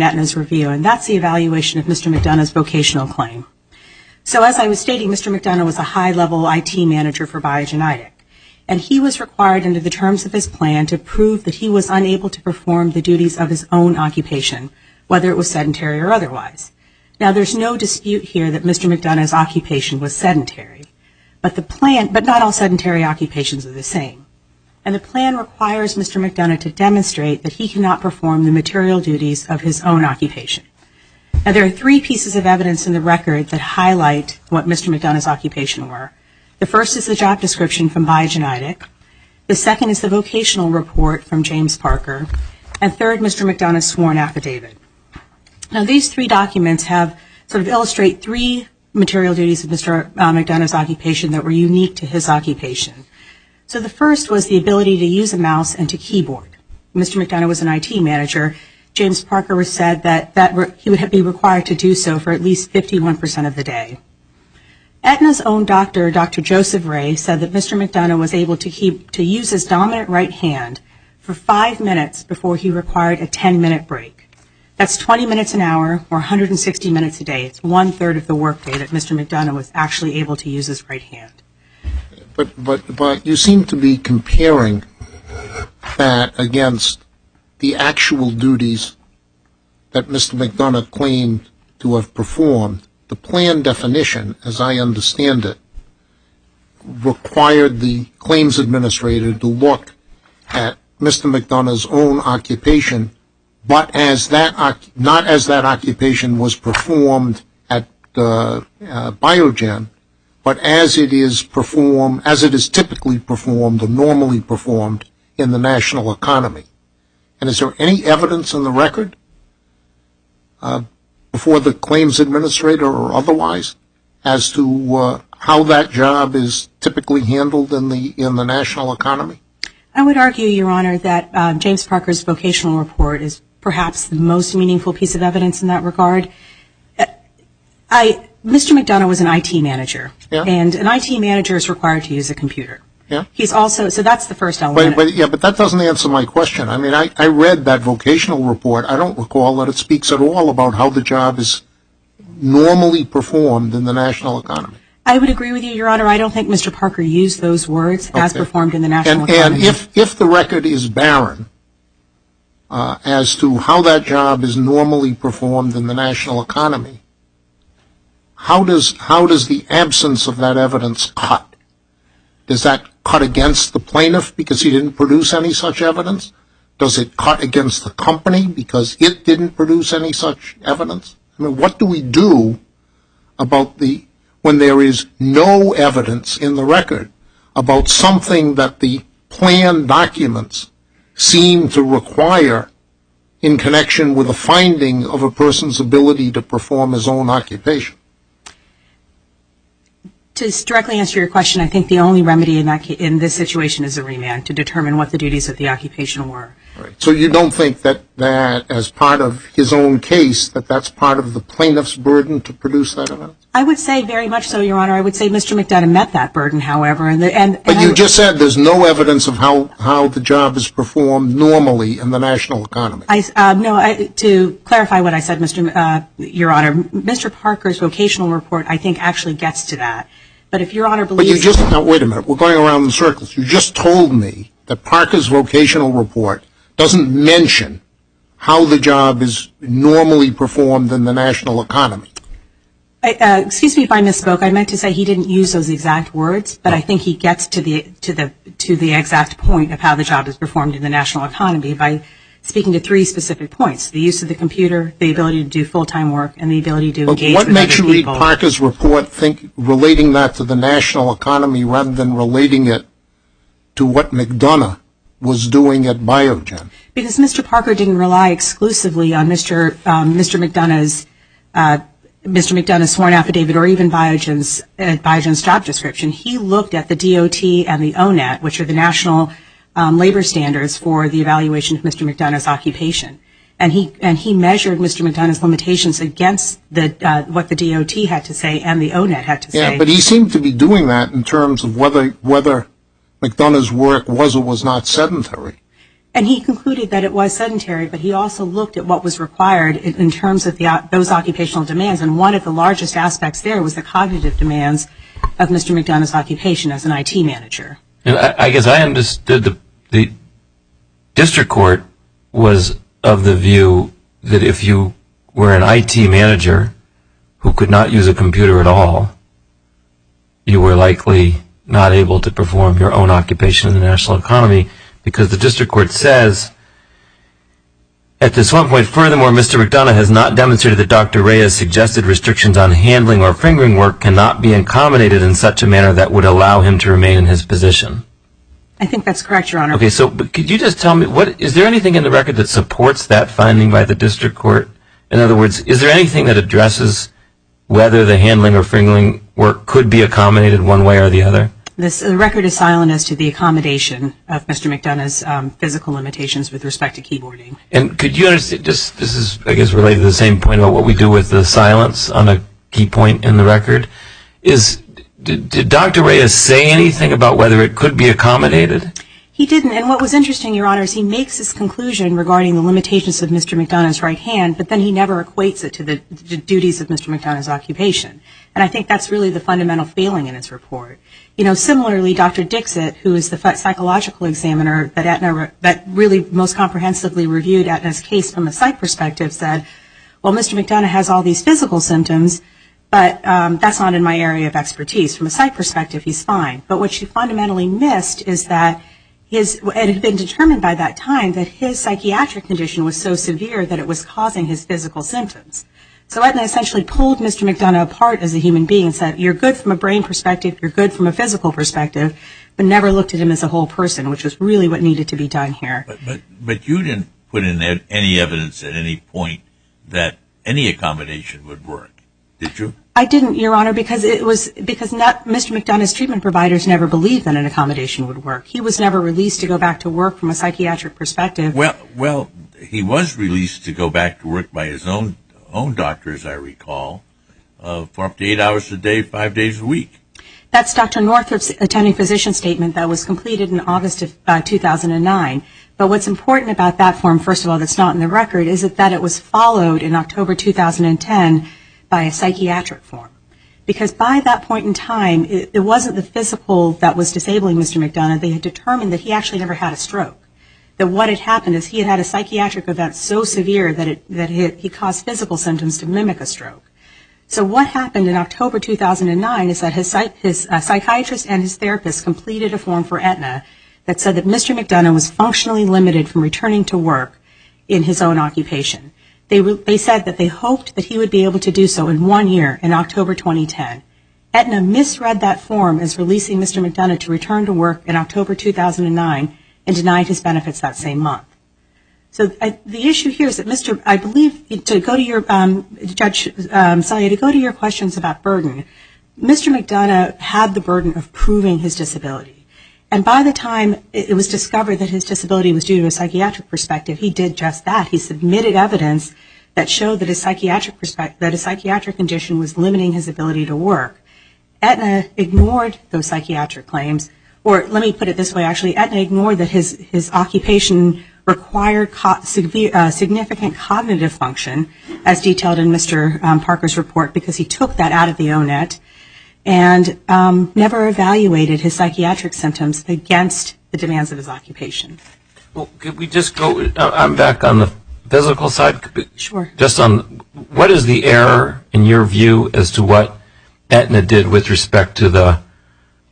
Aetna's review, and that's the evaluation of Mr. McDonough's vocational claim. So as I was stating, Mr. McDonough was a high-level IT manager for Biogenetic, and he was required under the terms of his plan to prove that he was unable to perform the duties of his own occupation, whether it was sedentary or otherwise. Now, there's no dispute here that Mr. McDonough's occupation was sedentary, but not all sedentary occupations are the same. And the plan requires Mr. McDonough to demonstrate that he cannot perform the material duties of his own occupation. Now, there are three pieces of evidence in the record that highlight what Mr. McDonough's occupation were. The first is the job description from Biogenetic. The second is the vocational report from James Parker. And third, Mr. McDonough's sworn affidavit. Now, these three documents sort of illustrate three material duties of Mr. McDonough's occupation that were unique to his occupation. So the first was the ability to use a mouse and to keyboard. Mr. McDonough was an IT manager. James Parker said that he would be required to do so for at least 51% of the day. Aetna's own doctor, Dr. Joseph Ray, said that Mr. McDonough was able to use his dominant right hand for 5 minutes before he required a 10-minute break. That's 20 minutes an hour or 160 minutes a day. It's 1/3 of the workday that Mr. McDonough was actually able to use his right hand. But you seem to be comparing that against the actual duties that Mr. McDonough claimed to have performed. The plan definition, as I understand it, required the claims administrator to look at Mr. McDonough's own occupation, but not as that occupation was performed at Biogen, but as it is typically performed or normally performed in the national economy. And is there any evidence in the record before the claims administrator or otherwise as to how that job is typically handled in the national economy? I would argue, Your Honor, that James Parker's vocational report is perhaps the most meaningful piece of evidence in that regard. Mr. McDonough was an IT manager, and an IT manager is required to use a computer. Yeah. So that's the first element. But that doesn't answer my question. I mean, I read that vocational report. I don't recall that it speaks at all about how the job is normally performed in the national economy. I would agree with you, Your Honor. I don't think Mr. Parker used those words as performed in the national economy. And if the record is barren as to how that job is normally performed in the national economy, how does the absence of that evidence cut? Does that cut against the plaintiff because he didn't produce any such evidence? Does it cut against the company because it didn't produce any such evidence? I mean, what do we do about when there is no evidence in the record about something that the plan documents seem to require in connection with a finding of a person's ability to perform his own occupation? To directly answer your question, I think the only remedy in this situation is a remand to determine what the duties of the occupation were. Right. So you don't think that as part of his own case, that's part of the plaintiff's burden to produce that evidence? I would say very much so, Your Honor. I would say Mr. McDonough met that burden, however. But you just said there's no evidence of how the job is performed normally in the national economy. To clarify what I said, Your Honor, Mr. Parker's vocational report, I think, actually gets to that. But if Your Honor believes... Now, wait a minute. We're going around in circles. You just told me that Parker's vocational report doesn't mention how the job is normally performed in the national economy. Excuse me if I misspoke. I meant to say he didn't use those exact words, but I think he gets to the exact point of how the job is performed in the national economy by speaking to three specific points: the use of the computer, the ability to do full-time work, and the ability to engage with other people. What makes you read Parker's report relating that to the national economy rather than relating it to what McDonough was doing at Biogen? Because Mr. Parker didn't rely exclusively on Mr. McDonough's sworn affidavit or even Biogen's job description. He looked at the DOT and the ONET, which are the national labor standards for the evaluation of Mr. McDonough's occupation. And he measured Mr. McDonough's limitations against what the DOT had to say and the ONET had to say. Yeah, but he seemed to be doing that in terms of whether McDonough's work was or was not sedentary. And he concluded that it was sedentary, but he also looked at what was required in terms of those occupational demands, and one of the largest aspects there was the cognitive demands of Mr. McDonough's occupation as an IT manager. And I guess I understood the district court was of the view that if you were an IT manager who could not use a computer at all, you were likely not able to perform your own occupation in the national economy, because the district court says, at this one point, furthermore, Mr. McDonough has not demonstrated that Dr. Reyes' suggested restrictions on handling or fingering work cannot be accommodated in such a manner that would allow him to remain in his position. I think that's correct, Your Honor. Okay, so but could you just tell me, is there anything in the record that supports that finding by the district court? In other words, is there anything that addresses whether the handling or fingering work could be accommodated one way or the other? The record is silent as to the accommodation of Mr. McDonough's physical limitations with respect to keyboarding. And could you understand, this is, I guess, related to the same point about what we do with the silence on a key point in the record, did Dr. Reyes say anything about whether it could be accommodated? He didn't, and what was interesting, Your Honor, is he makes his conclusion regarding the limitations of Mr. McDonough's right hand, but then he never equates it to the duties of Mr. McDonough's occupation. And I think that's really the fundamental failing in his report. You know, similarly, Dr. Dixit, who is the psychological examiner that really most comprehensively reviewed Aetna's case from a psych perspective, said, well, Mr. McDonough has all these physical symptoms, but that's not in my area of expertise. From a psych perspective, he's fine. But what she fundamentally missed is that it had been determined by that time that his psychiatric condition was so severe that it was causing his physical symptoms. So Aetna essentially pulled Mr. McDonough apart as a human being and said, you're good from a brain perspective, you're good from a physical perspective, but never looked at him as a whole person, which was really what needed to be done here. But you didn't put in any evidence at any point that any accommodation would work, did you? I didn't, Your Honor, because Mr. McDonough's treatment providers never believed that an accommodation would work. He was never released to go back to work from a psychiatric perspective. Well, he was released to go back to work by his own doctor, as I recall, for up to 8 hours a day, 5 days a week. That's Dr. Northrop's attending physician statement that was completed in August of 2009. But what's important about that form, first of all, that's not in the record, is that it was followed in October 2010 by a psychiatric form. Because by that point in time, it wasn't the physical that was disabling Mr. McDonough. They had determined that he actually never had a stroke. That what had happened is he had had a psychiatric event so severe that he caused physical symptoms to mimic a stroke. So what happened in October 2009 is that his psychiatrist and his therapist completed a form for Aetna that said that Mr. McDonough was functionally limited from returning to work in his own occupation. They said that they hoped that he would be able to do so in 1 year, in October 2010. Aetna misread that form as releasing Mr. McDonough to return to work in October 2009 and denied his benefits that same month. So the issue here is that I believe, to go to your, Judge Salia, to go to your questions about burden, Mr. McDonough had the burden of proving his disability. And by the time it was discovered that his disability was due to a psychiatric perspective, he did just that. He submitted evidence that showed that his psychiatric condition was limiting his ability to work. Aetna ignored those psychiatric claims, or let me put it this way, actually, Aetna ignored that his occupation required significant cognitive function, as detailed in Mr. Parker's report, because he took that out of the ONET and never evaluated his psychiatric symptoms against the demands of his occupation. Well, could we just go, I'm back on the physical side. Sure. Just on, what is the error, in your view, as to what Aetna did with respect to the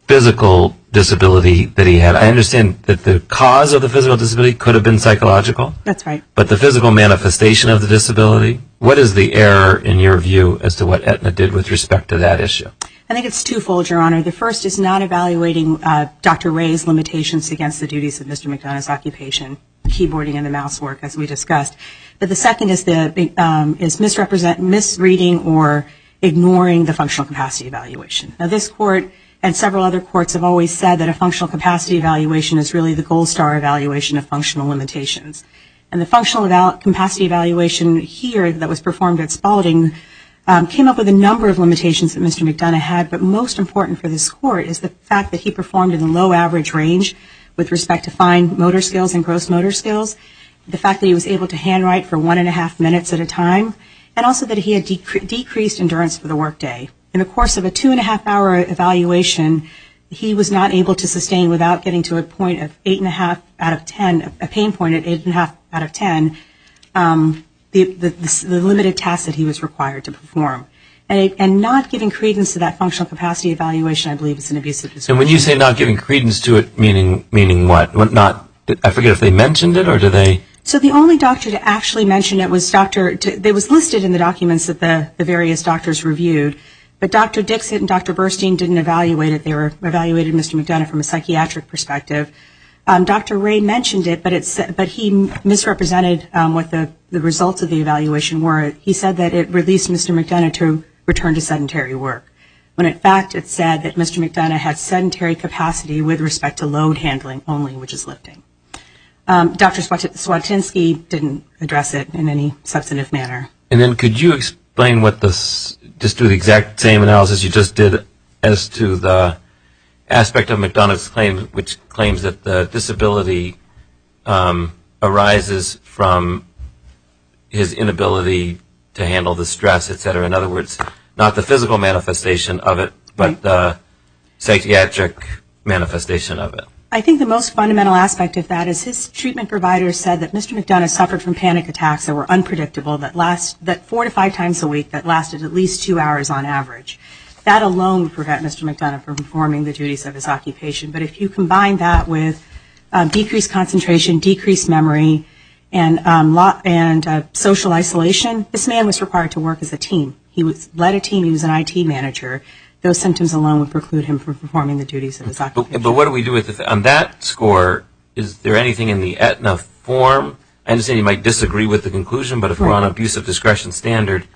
physical disability that he had? I understand that the cause of the physical disability could have been psychological. That's right. But the physical manifestation of the disability, what is the error, in your view, as to what Aetna did with respect to that issue? I think it's twofold, Your Honor. The first is not evaluating Dr. Ray's limitations against the duties of Mr. McDonough's occupation, keyboarding and the mouse work, as we discussed. But the second is misreading or ignoring the functional capacity evaluation. Now, this court and several other courts have always said that a functional capacity evaluation is really the gold star evaluation of functional limitations. And the functional capacity evaluation here that was performed at Spalding came up with a number of limitations that Mr. McDonough had, but most important for this court is the fact that he performed in the low average range, with respect to fine motor skills and gross motor skills, the fact that he was able to handwrite for 1.5 minutes at a time, and also that he had decreased endurance for the workday. In the course of a 2.5-hour evaluation, he was not able to sustain, without getting to a point of 8.5 out of 10, a pain point at 8.5 out of 10, the limited tasks that he was required to perform. And not giving credence to that functional capacity evaluation, I believe, is an abuse of discretion. And when you say not giving credence to it, meaning what? I forget if they mentioned it, or do they? So the only doctor to actually mention it was it was listed in the documents that the various doctors reviewed, but Dr. Dixit and Dr. Burstein didn't evaluate it. They evaluated Mr. McDonough from a psychiatric perspective. Dr. Ray mentioned it, but he misrepresented what the results of the evaluation were. He said that it released Mr. McDonough to return to sedentary work, when in fact it said that Mr. McDonough had sedentary capacity with respect to load handling only, which is lifting. Dr. Swatinsky didn't address it in any substantive manner. And then could you explain just do the exact same analysis you just did as to the aspect of McDonough's claim, which claims that the disability arises from his inability to handle the stress, et cetera. In other words, not the physical manifestation of it, but the psychiatric manifestation of it. I think the most fundamental aspect of that is his treatment providers said that Mr. McDonough suffered from panic attacks that were unpredictable, that 4 to 5 times a week, that lasted at least 2 hours on average. That alone would prevent Mr. McDonough from performing the duties of his occupation. But if you combine that with decreased concentration, decreased memory, and social isolation, this man was required to work as a team. He led a team. He was an IT manager. Those symptoms alone would preclude him from performing the duties of his occupation. But what do we do with on that score? Is there anything in the Aetna form? I understand you might disagree with the conclusion, but if we're on abuse of discretion standard,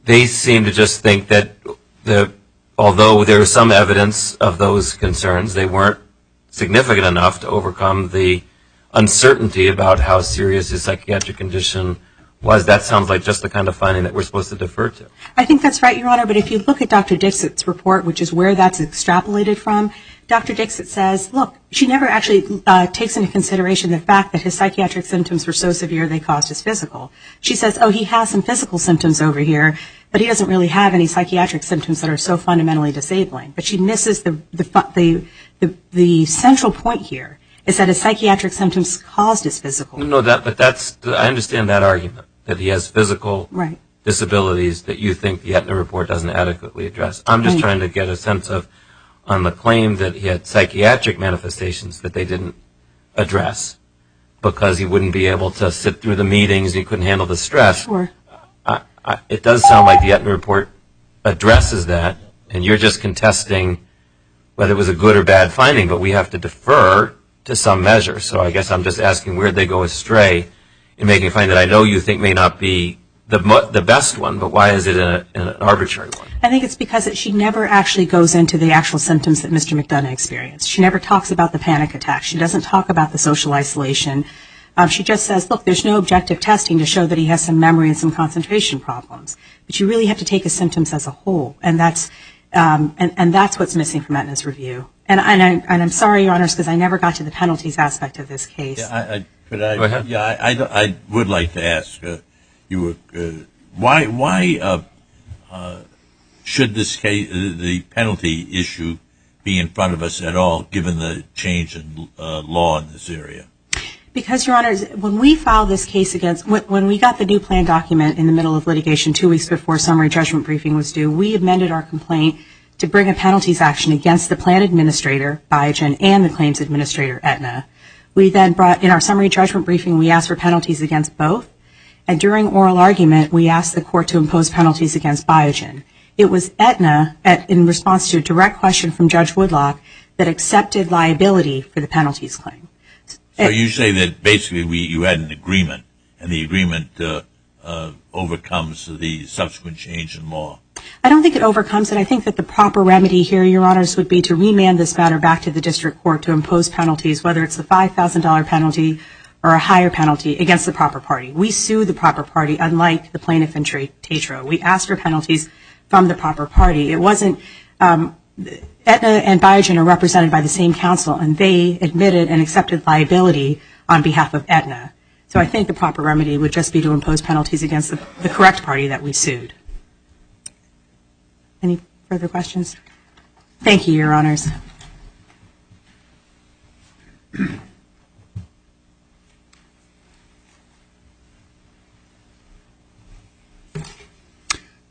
they seem to just think that although there is some evidence of those concerns, they weren't significant enough to overcome the uncertainty about how serious his psychiatric condition was. That sounds like just the kind of finding that we're supposed to defer to. I think that's right, Your Honor, but if you look at Dr. Dixit's report, which is where that's extrapolated from, Dr. Dixit says, look, she never actually takes into consideration the fact that his psychiatric symptoms were so severe they caused his physical. She says, oh, he has some physical symptoms over here, but he doesn't really have any psychiatric symptoms that are so fundamentally disabling. But she misses the central point here, is that his psychiatric symptoms caused his physical. No, I understand that argument, that he has physical disabilities that you think the Aetna report doesn't adequately address. I'm just trying to get a sense of, on the claim that he had psychiatric manifestations that they didn't address because he wouldn't be able to sit through the meetings, he couldn't handle the stress. Sure. It does sound like the Aetna report addresses that, and you're just contesting whether it was a good or bad finding, but we have to defer to some measure. So I guess I'm just asking where they go astray in making a finding that I know you think may not be the best one, but why is it an arbitrary one? I think it's because she never actually goes into the actual symptoms that Mr. McDonough experienced. She never talks about the panic attack. She doesn't talk about the social isolation. She just says, look, there's no objective testing to show that he has some memory and some concentration problems. But you really have to take his symptoms as a whole, and that's what's missing from Aetna's review. And I'm sorry, Your Honors, because I never got to the penalties aspect of this case. I would like to ask you, why should this case, the penalty issue, be in front of us at all, given the change in law in this area? Because, Your Honors, when we filed this case when we got the new plan document in the middle of litigation 2 weeks before summary judgment briefing was due, we amended our complaint to bring a penalties action against the plan administrator, Biogen, and the claims administrator, Aetna. We then brought, in our summary judgment briefing, we asked for penalties against both. And during oral argument, we asked the court to impose penalties against Biogen. It was Aetna, in response to a direct question from Judge Woodlock, that accepted liability for the penalties claim. So you say that basically you had an agreement, and the agreement overcomes the subsequent change in law? I don't think it overcomes it. I think that the proper remedy here, Your Honors, would be to remand this matter back to the district court to impose penalties, whether it's a $5,000 penalty or a higher penalty, against the proper party. We sued the proper party, unlike the plaintiff in Tatro. We asked for penalties from the proper party. It wasn't Aetna and Biogen are represented by the same counsel, and they admitted and accepted liability on behalf of Aetna. So I think the proper remedy would just be to impose penalties against the correct party that we sued. Any further questions? Thank you, Your Honors.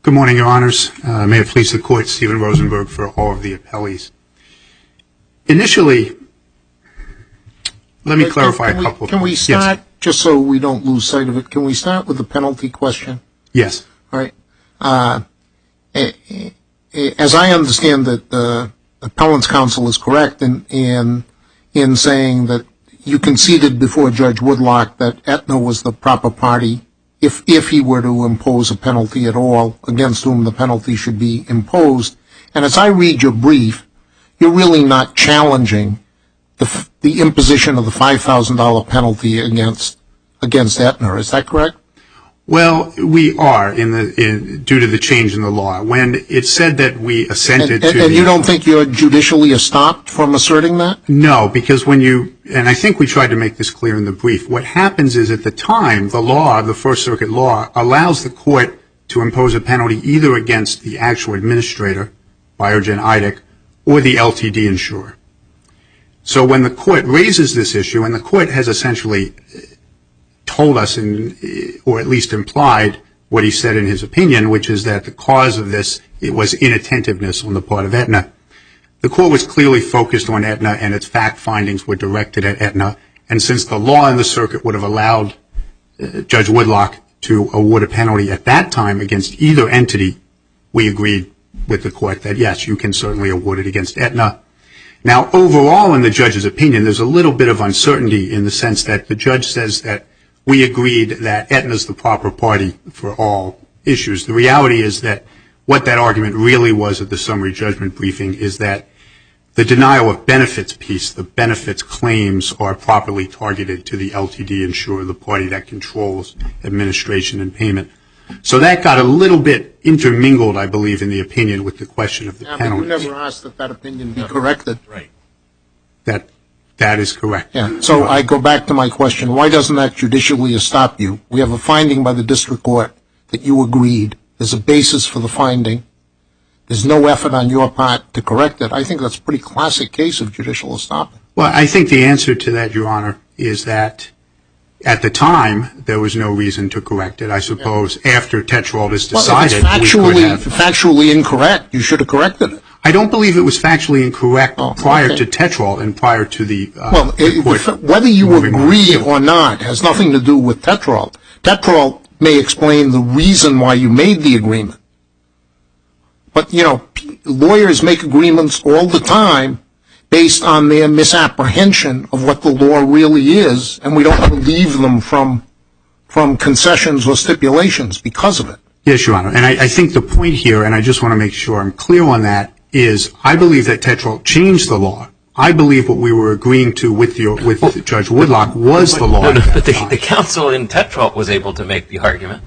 Good morning, Your Honors. May it please the Court, Stephen Rosenberg for all of the appellees. Initially, let me clarify a couple of points. Can we start, just so we don't lose sight of it, can we start with the penalty question? Yes. All right. As I understand that the appellant's counsel is correct in saying that you conceded before Judge Woodlock that Aetna was the proper party if he were to impose a penalty at all, against whom the penalty should be imposed. And as I read your brief, you're really not challenging the imposition of the $5,000 penalty against Aetna. Is that correct? Well, we are due to the change in the law. When it said that we assented to and you don't think you're judicially estopped from asserting that? No, because and I think we tried to make this clear in the brief, what happens is at the time, the First Circuit law, allows the court to impose a penalty either against the actual administrator, Biogen IDIC, or the LTD insurer. So when the court raises this issue, and the court has essentially told us, or at least implied what he said in his opinion, which is that the cause of this, it was inattentiveness on the part of Aetna. The court was clearly focused on Aetna, and its fact findings were directed at Aetna. And since the law in the circuit would have allowed Judge Woodlock to award a penalty at that time against either entity, we agreed with the court that, yes, you can certainly award it against Aetna. Now, overall, in the judge's opinion, there's a little bit of uncertainty in the sense that the judge says that we agreed that Aetna is the proper party for all issues. The reality is that what that argument really was at the summary judgment briefing is that the denial of benefits piece, the benefits claims, are properly targeted to the LTD insurer, the party that controls administration and payment. So that got a little bit intermingled, I believe, in the opinion with the question of the penalty. But you never asked that opinion be corrected. Right. That is correct. Yeah. So I go back to my question. Why doesn't that judicially stop you? We have a finding by the district court that you agreed. There's a basis for the finding. There's no effort on your part to correct it. I think that's a pretty classic case of judicial estoppel. Well, I think the answer to that, Your Honor, is that at the time there was no reason to correct it. I suppose after Tetrol is decided, well, if it's factually incorrect, you should have corrected it. I don't believe it was factually incorrect prior to Tetrol and prior to the whether you agree or not has nothing to do with Tetrol. Tetrol may explain the reason why you made the agreement. But, lawyers make agreements all the time based on their misapprehension of what the law really is, and we don't relieve them from concessions or stipulations because of it. Yes, Your Honor. And I think the point here, and I just want to make sure I'm clear on that, is I believe that Tetrol changed the law. I believe what we were agreeing to with Judge Woodlock was the law. But the counsel in Tetrol was able to make the argument.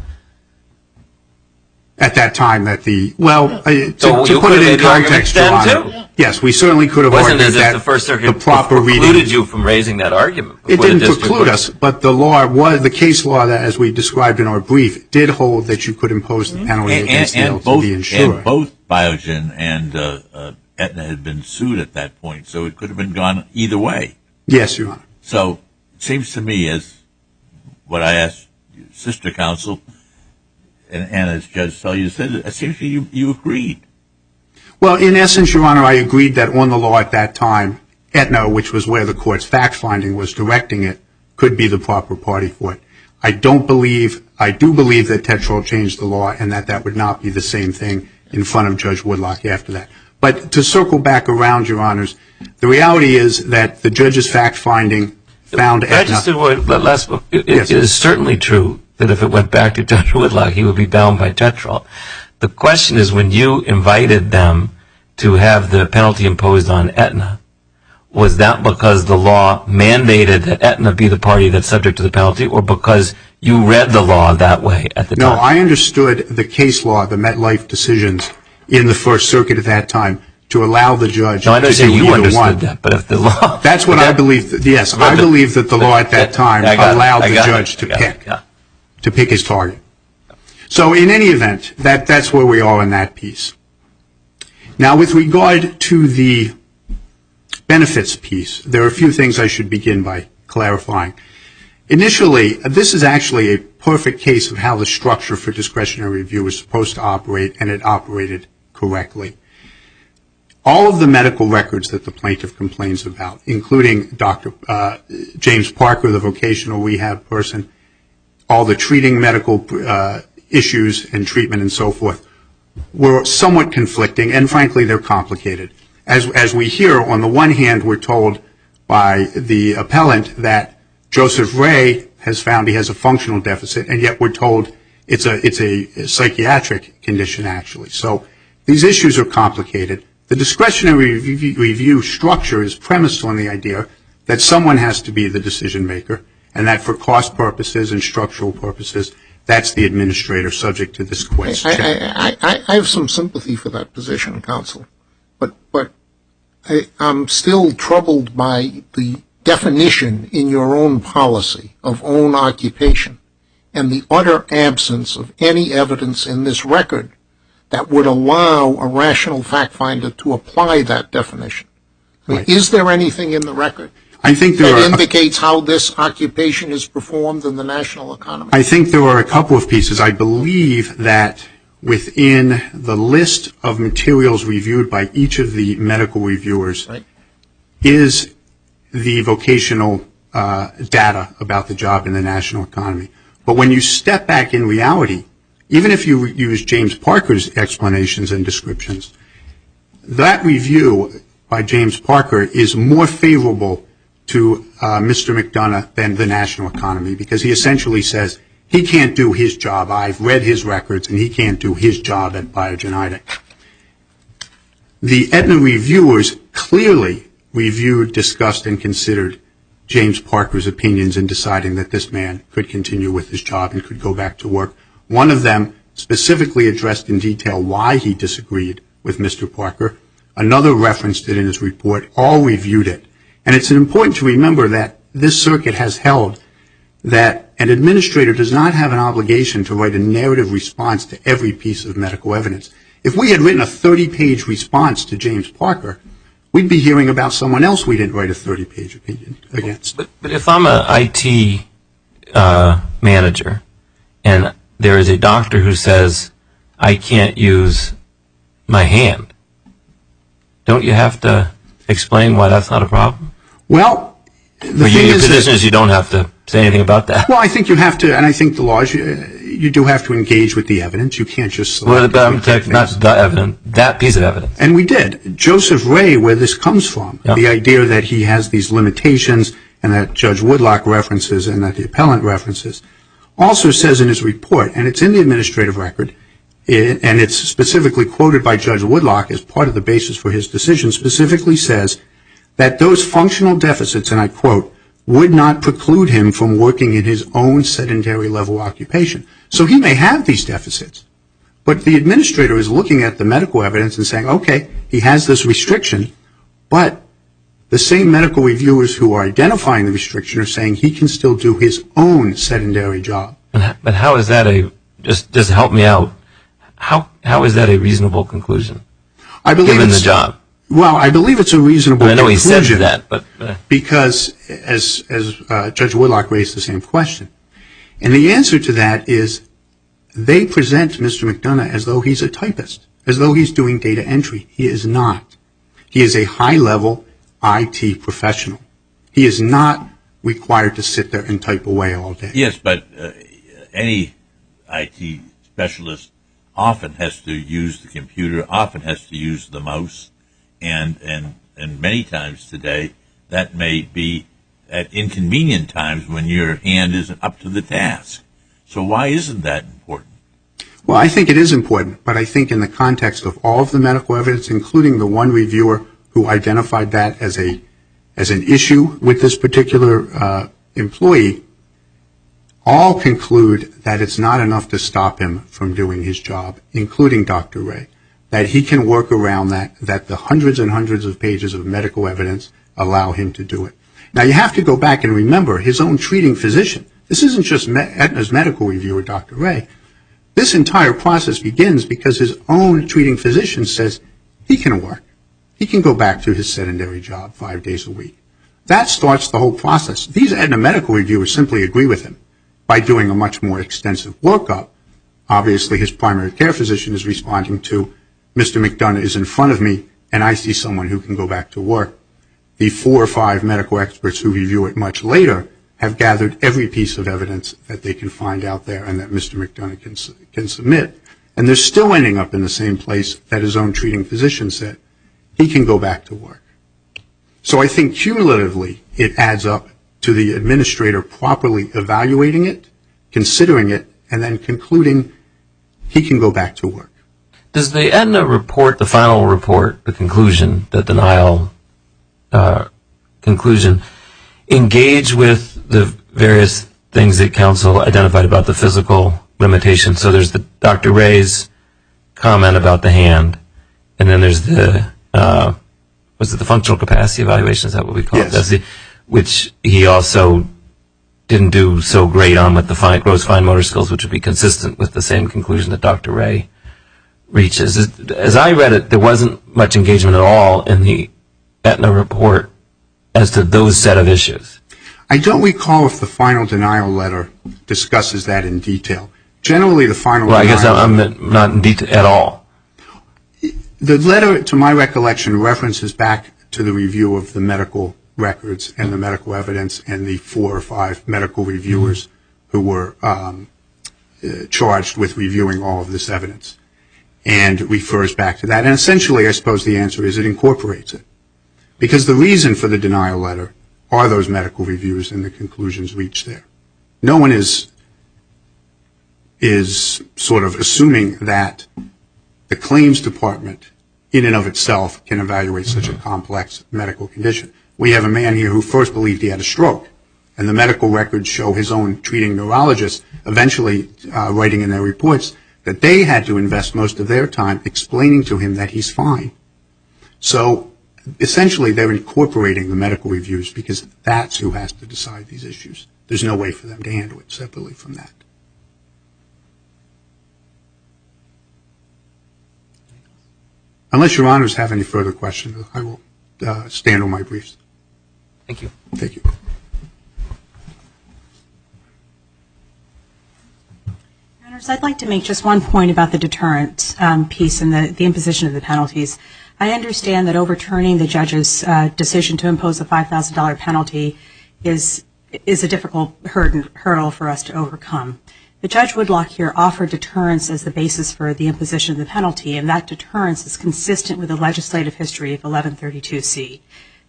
At that time, to put it in context, Your Honor, yes, we certainly could have argued that as if the First Circuit precluded you from raising that argument. It didn't preclude us, but the case law that, as we described in our brief, did hold that you could impose the penalty against the LTD insurer. And both Biogen and Aetna had been sued at that point, so it could have been gone either way. Yes, Your Honor. So it seems to me, as what I asked sister counsel, and as Judge Selye said, it seems to me you agreed. Well, in essence, Your Honor, I agreed that on the law at that time, Aetna, which was where the court's fact-finding was directing it, could be the proper party for it. I do believe that Tetrol changed the law and that would not be the same thing in front of Judge Woodlock after that. But to circle back around, Your Honors, the reality is that the judge's fact-finding found Aetna. It is certainly true that if it went back to Judge Woodlock, he would be bound by Tetrol. The question is, when you invited them to have the penalty imposed on Aetna, was that because the law mandated that Aetna be the party that's subject to the penalty, or because you read the law that way at the time? No, I understood the case law, the MetLife decisions in the First Circuit at that time, to allow the judge No, I to understand do you either understood one. that, but if the law... That's what I believe. Yes, I believe that the law at that time allowed the judge to pick his target. So in any event, that's where we are in that piece. Now, with regard to the benefits piece, there are a few things I should begin by clarifying. Initially, this is actually a perfect case of how the structure for discretionary review is supposed to operate, and it operated correctly. All of the medical records that the plaintiff complains about, including Dr. James Parker, the vocational rehab person, all the treating medical issues and treatment and so forth, were somewhat conflicting, and frankly, they're complicated. As we hear, on the one hand, we're told by the appellant that Joseph Ray has found he has a functional deficit, and yet we're told it's a psychiatric condition, actually. So these issues are complicated. The discretionary review structure is premised on the idea that someone has to be the decision maker, and that for cost purposes and structural purposes, that's the administrator subject to this question. I have some sympathy for that position, counsel, but I'm still troubled by the definition in your own policy of own occupation and the utter absence of any evidence in this record that would allow a rational fact finder to apply that definition. I mean, is there anything in the record that indicates how this occupation is performed in the national economy? I think there are a couple of pieces. I believe that within the list of materials reviewed by each of the medical reviewers is the vocational data about the job in the national economy. But when you step back in reality, even if you use James Parker's explanations and descriptions, that review by James Parker is more favorable to Mr. McDonough than the national economy, because he essentially says he can't do his job. I've read his records, and he can't do his job at Biogenetic. The Aetna reviewers clearly reviewed, discussed, and considered James Parker's opinions in deciding that this man could continue with his job and could go back to work. One of them specifically addressed in detail why he disagreed with Mr. Parker. Another referenced it in his report. All reviewed it. And it's important to remember that this circuit has held that an administrator does not have an obligation to write a narrative response to every piece of medical evidence. If we had written a 30-page response to James Parker, we'd be hearing about someone else we didn't write a 30-page opinion against. But if I'm an IT manager and there is a doctor who says I can't use my hand, don't you have to explain why that's not a problem? Well, the thing your is position is you don't have to say anything about that. Well, I think you have to, and I think the laws, you do have to engage with the evidence. You can't just select. Well, not the evidence, that piece of evidence. And we did. Joseph Ray, where this comes from, the idea that he has these limitations and that Judge Woodlock references and that the appellant references, also says in his report, and it's in the administrative record, and it's specifically quoted by Judge Woodlock as part of the basis for his decision, specifically says that those functional deficits, and I quote, would not preclude him from working in his own sedentary level occupation. So he may have these deficits, but the administrator is looking at the medical evidence and saying, okay, he has this restriction, but the same medical reviewers who are identifying the restriction are saying he can still do his own sedentary job. But how is that just help me out, how is that a reasonable conclusion, given the job? Well, I believe it's a reasonable conclusion. I know he said that, but... Because, as Judge Woodlock raised the same question, and the answer to that is they present Mr. McDonough as though he's a typist, as though he's doing data entry. He is not. He is a high-level IT professional. He is not required to sit there and type away all day. Yes, but any IT specialist often has to use the computer, often has to use the mouse, and many times today that may be at inconvenient times when your hand isn't up to the task. So why isn't that important? Well, I think it is important, but I think in the context of all of the medical evidence, including the one reviewer who identified that as an issue with this particular employee, all conclude that it's not enough to stop him from doing his job, including Dr. Ray. that he can work around that the hundreds and hundreds of pages of medical evidence allow him to do it. Now, you have to go back and remember his own treating physician. This isn't just Aetna's medical reviewer, Dr. Ray. This entire process begins because his own treating physician says he can work. He can go back to his sedentary job 5 days a week. That starts the whole process. These Aetna medical reviewers simply agree with him by doing a much more extensive workup. Obviously, his primary care physician is responding to, Mr. McDonough is in front of me, and I see someone who can go back to work. The 4 or 5 medical experts who review it much later have gathered every piece of evidence that they can find out there and that Mr. McDonough can submit. And they're still ending up in the same place that his own treating physician said. He can go back to work. So I think cumulatively it adds up to the administrator properly evaluating it, considering it, and then concluding he can go back to work. Does the Aetna report, the final report, the conclusion, the denial conclusion, engage with the various things that counsel identified about the physical limitations? So there's the Dr. Ray's comment about the hand, and then there's the, was it the functional capacity evaluation? Is that what we call it? Yes. Which he also didn't do so great on with the gross fine motor skills, which would be consistent with the same conclusion that Dr. Ray reaches. As I read it, there wasn't much engagement at all in the Aetna report as to those set of issues. I don't recall if the final denial letter discusses that in detail. Generally, the final Well, I denial guess I'm not in detail at all. The letter, to my recollection, references back to the review of the medical records and the medical evidence and the 4 or 5 medical reviewers who were charged with reviewing all of this evidence, and refers back to that. And essentially, I suppose the answer is it incorporates it. Because the reason for the denial letter are those medical reviews and the conclusions reached there. No one is sort of assuming that the claims department in and of itself can evaluate such a complex medical condition. We have a man here who first believed he had a stroke, and the medical records show his own treating neurologist eventually writing in their reports that they had to invest most of their time explaining to him that he's fine. So essentially they're incorporating the medical reviews because that's who has to decide these issues. There's no way for them to handle it separately from that. Unless your honors have any further questions, I will stand on my briefs. Thank you. Thank you. Your Honors, I'd like to make just one point about the deterrent piece and the imposition of the penalties. I understand that overturning the judge's decision to impose a $5,000 penalty is a difficult hurdle for us to overcome. The Judge Woodlock here offered deterrence as the basis for the imposition of the penalty, and that deterrence is consistent with the legislative history of 1132C.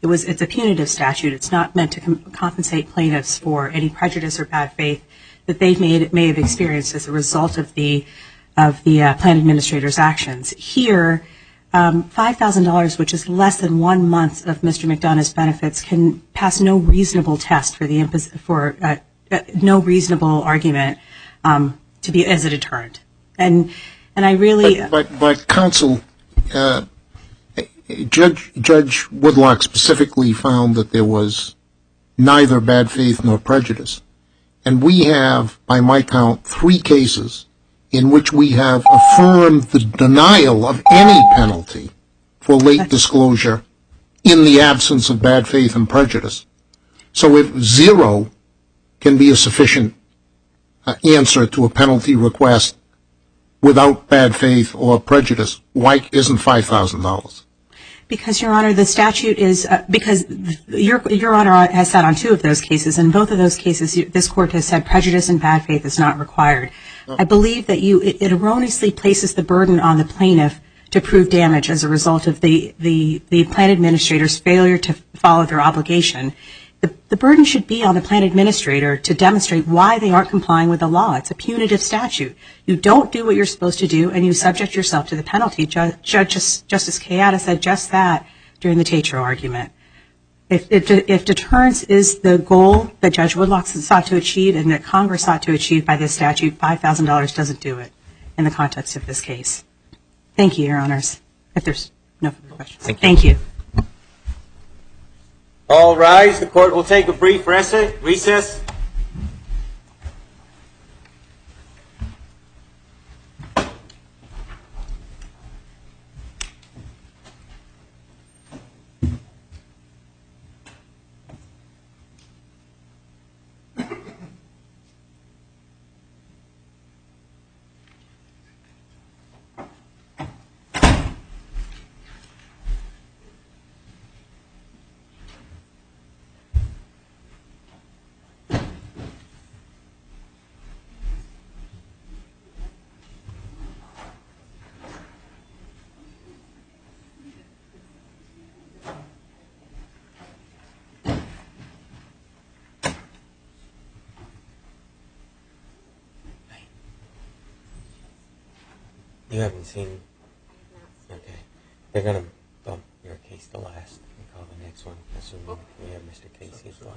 It's a punitive statute. It's not meant to compensate plaintiffs for any prejudice or bad faith that they may have experienced as a result of the plan administrator's actions. Here, $5,000, which is less than 1 month of Mr. McDonough's benefits, can pass no reasonable test for no reasonable argument to be as a deterrent. And I really. But counsel, Judge Woodlock specifically found that there was neither bad faith nor prejudice. And we have, by my count, 3 cases in which we have affirmed the denial of any penalty for late disclosure in the absence of bad faith and prejudice. So if 0 can be a sufficient answer to a penalty request without bad faith or prejudice, why isn't $5,000? Because, Your Honor, the statute is because Your Honor has sat on 2 of those cases, and both of those cases this Court has said prejudice and bad faith is not required. I believe that it erroneously places the burden on the plaintiff to prove damage as a result of the plan administrator's failure to follow their obligation. The burden should be on the plan administrator to demonstrate why they aren't complying with the law. It's a punitive statute. You don't do what you're supposed to do, and you subject yourself to the penalty. Justice Kayada said just that during the Tatro argument. If deterrence is the goal that Judge Woodlock sought to achieve and that Congress sought to achieve by this statute, $5,000 doesn't do it in the context of this case. Thank you, Your Honors. If there's no further questions. Thank you. All rise. The court will take a brief recess. You haven't seen. Okay. They're going to bump your case to last and call the next one, assuming we have Mr. Casey as well.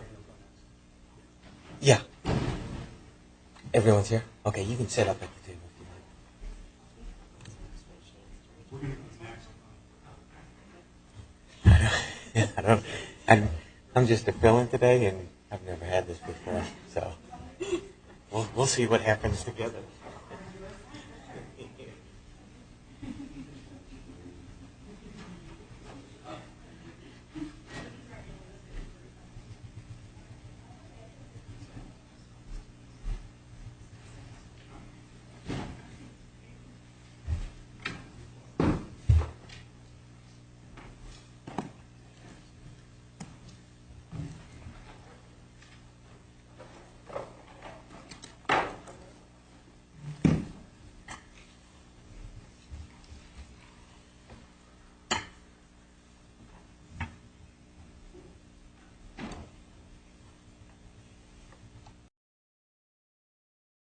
Yeah. Everyone's here? Okay, you can sit up at the table if you like. I'm just a fill-in today, and I've never had this before, so we'll see what happens together.